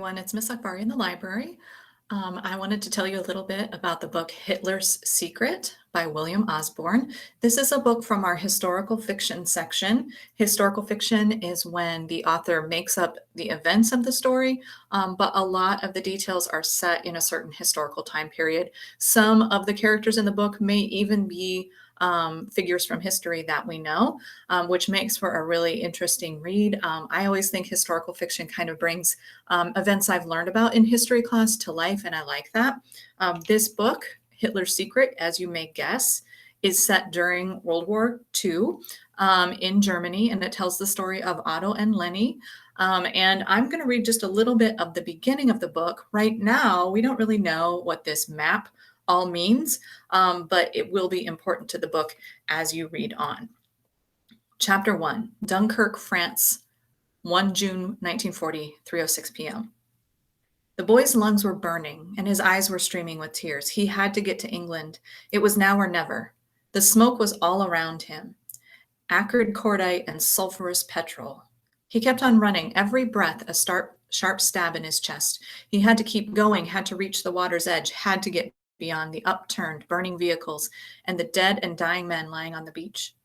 everyone. It's Miss Akbari in the library. I wanted to tell you a little bit about the book Hitler's Secret by William Osborne. This is a book from our historical fiction section. Historical fiction is when the author makes up the events of the story, but a lot of the details are set in a certain historical time period. Some of the characters in the book may even be figures from history that we know, which makes for a really interesting read. I always think historical fiction kind of brings events I've learned about in history class to life, and I like that. This book, Hitler's Secret, as you may guess, is set during World War II in Germany, and it tells the story of Otto and Leni. And I'm going to read just a little bit of the beginning of the book. Right now, we don't really know what this map all means, but it will be important to the book as you read on. Chapter 1, Dunkirk, France, 1 June 1940, 3:06 p.m. The boy's lungs were burning, and his eyes were streaming with tears. He had to get to England. It was now or never. The smoke was all around him, acrid cordite and sulphurous petrol. He kept on running, every breath a sharp stab in his chest. He had to keep going, had to reach the water's edge, had to get beyond the upturned, burning vehicles and the dead and dying men lying on the beach.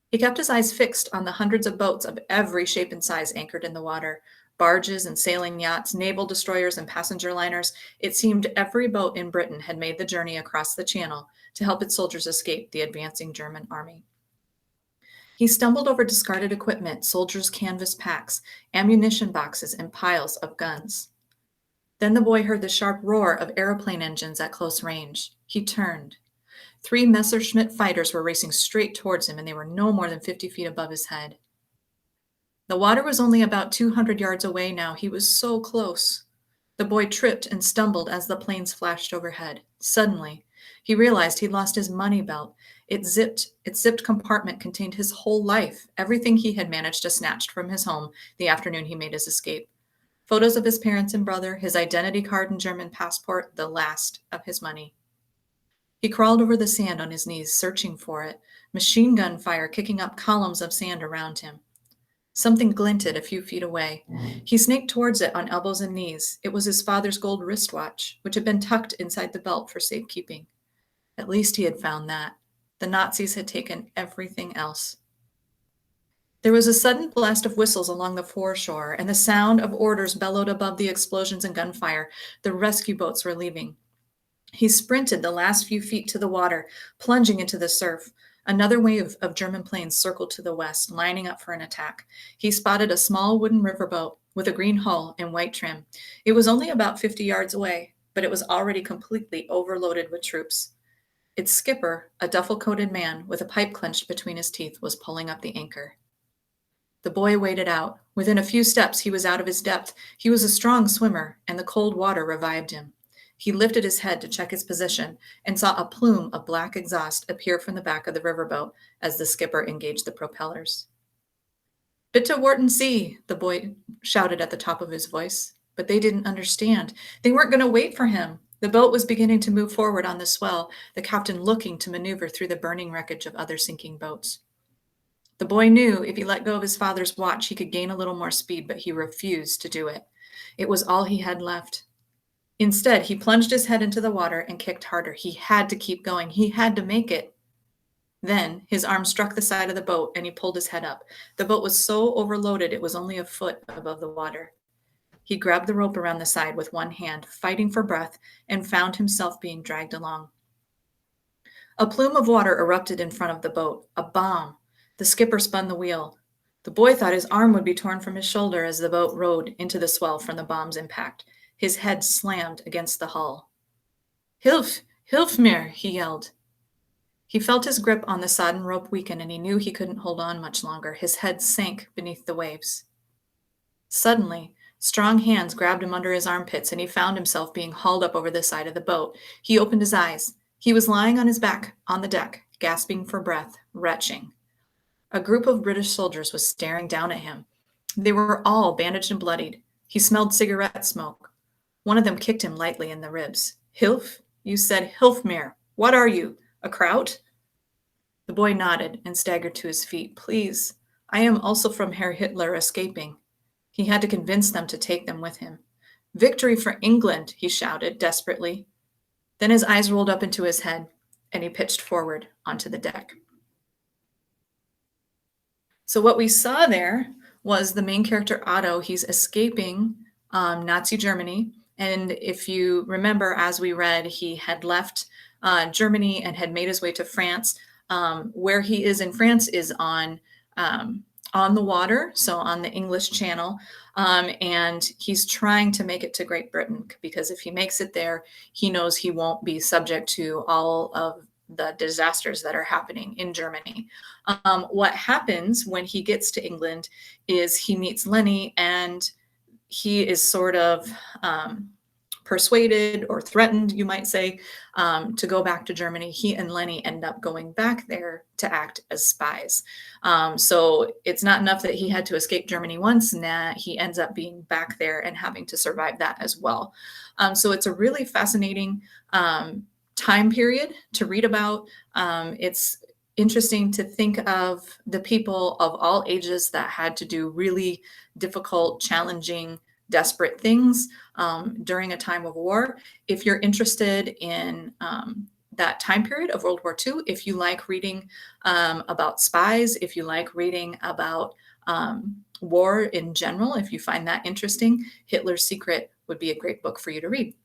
He kept his eyes fixed on the hundreds of boats of every shape and size anchored in the water, barges and sailing yachts, naval destroyers and passenger liners. It seemed every boat in Britain had made the journey across the channel to help its soldiers escape the advancing German army. He stumbled over discarded equipment, soldiers' canvas packs, ammunition boxes, and piles of guns. Then the boy heard the sharp roar of airplane engines at close range. He turned. 3 Messerschmitt fighters were racing straight towards him, and they were no more than 50 feet above his head. The water was only about 200 yards away now. He was so close. The boy tripped and stumbled as the planes flashed overhead. Suddenly, he realized he'd lost his money belt. Its zipped compartment contained his whole life, everything he had managed to snatch from his home the afternoon he made his escape. Photos of his parents and brother, his identity card and German passport, the last of his money. He crawled over the sand on his knees, searching for it, machine gun fire kicking up columns of sand around him. Something glinted a few feet away. He snaked towards it on elbows and knees. It was his father's gold wristwatch, which had been tucked inside the belt for safekeeping. At least he had found that. The Nazis had taken everything else. There was a sudden blast of whistles along the foreshore, and the sound of orders bellowed above the explosions and gunfire. The rescue boats were leaving. He sprinted the last few feet to the water, plunging into the surf. Another wave of German planes circled to the west, lining up for an attack. He spotted a small wooden riverboat with a green hull and white trim. It was only about 50 yards away, but it was already completely overloaded with troops. Its skipper, a duffel-coated man with a pipe clenched between his teeth, was pulling up the anchor. The boy waded out. Within a few steps, he was out of his depth. He was a strong swimmer, and the cold water revived him. He lifted his head to check his position and saw a plume of black exhaust appear from the back of the riverboat as the skipper engaged the propellers. "Bitte warten Sie," the boy shouted at the top of his voice, but they didn't understand. They weren't going to wait for him. The boat was beginning to move forward on the swell, the captain looking to maneuver through the burning wreckage of other sinking boats. The boy knew if he let go of his father's watch, he could gain a little more speed, but he refused to do it. It was all he had left. Instead, he plunged his head into the water and kicked harder. He had to keep going. He had to make it. Then his arm struck the side of the boat, and he pulled his head up. The boat was so overloaded it was only a foot above the water. He grabbed the rope around the side with one hand, fighting for breath, and found himself being dragged along. A plume of water erupted in front of the boat. A bomb. The skipper spun the wheel. The boy thought his arm would be torn from his shoulder as the boat rode into the swell from the bomb's impact. His head slammed against the hull. "Hilf! Hilf mir!" he yelled. He felt his grip on the sodden rope weaken, and he knew he couldn't hold on much longer. His head sank beneath the waves. Suddenly, strong hands grabbed him under his armpits, and he found himself being hauled up over the side of the boat. He opened his eyes. He was lying on his back on the deck, gasping for breath, retching. A group of British soldiers was staring down at him. They were all bandaged and bloodied. He smelled cigarette smoke. One of them kicked him lightly in the ribs. "Hilf? You said Hilfmir. What are you? A kraut?" The boy nodded and staggered to his feet. "Please, I am also from Herr Hitler escaping." He had to convince them to take them with him. "Victory for England!" he shouted desperately. Then his eyes rolled up into his head, and he pitched forward onto the deck. So what we saw there was the main character Otto. He's escaping Nazi Germany, and if you remember, as we read, he had left Germany and had made his way to France. Where he is in France is on the water, so on the English Channel, and he's trying to make it to Great Britain because if he makes it there, he knows he won't be subject to all of the disasters that are happening in Germany. What happens when he gets to England is he meets Lenny, and he is sort of persuaded or threatened, you might say, to go back to Germany. He and Lenny end up going back there to act as spies. So it's not enough that he had to escape Germany once, and that he ends up being back there and having to survive that as well. So it's a really fascinating time period to read about. It's interesting to think of the people of all ages that had to do really difficult, challenging, desperate things during a time of war. If you're interested in that time period of World War II, if you like reading about spies, if you like reading about war in general, if you find that interesting, Hitler's Secret would be a great book for you to read.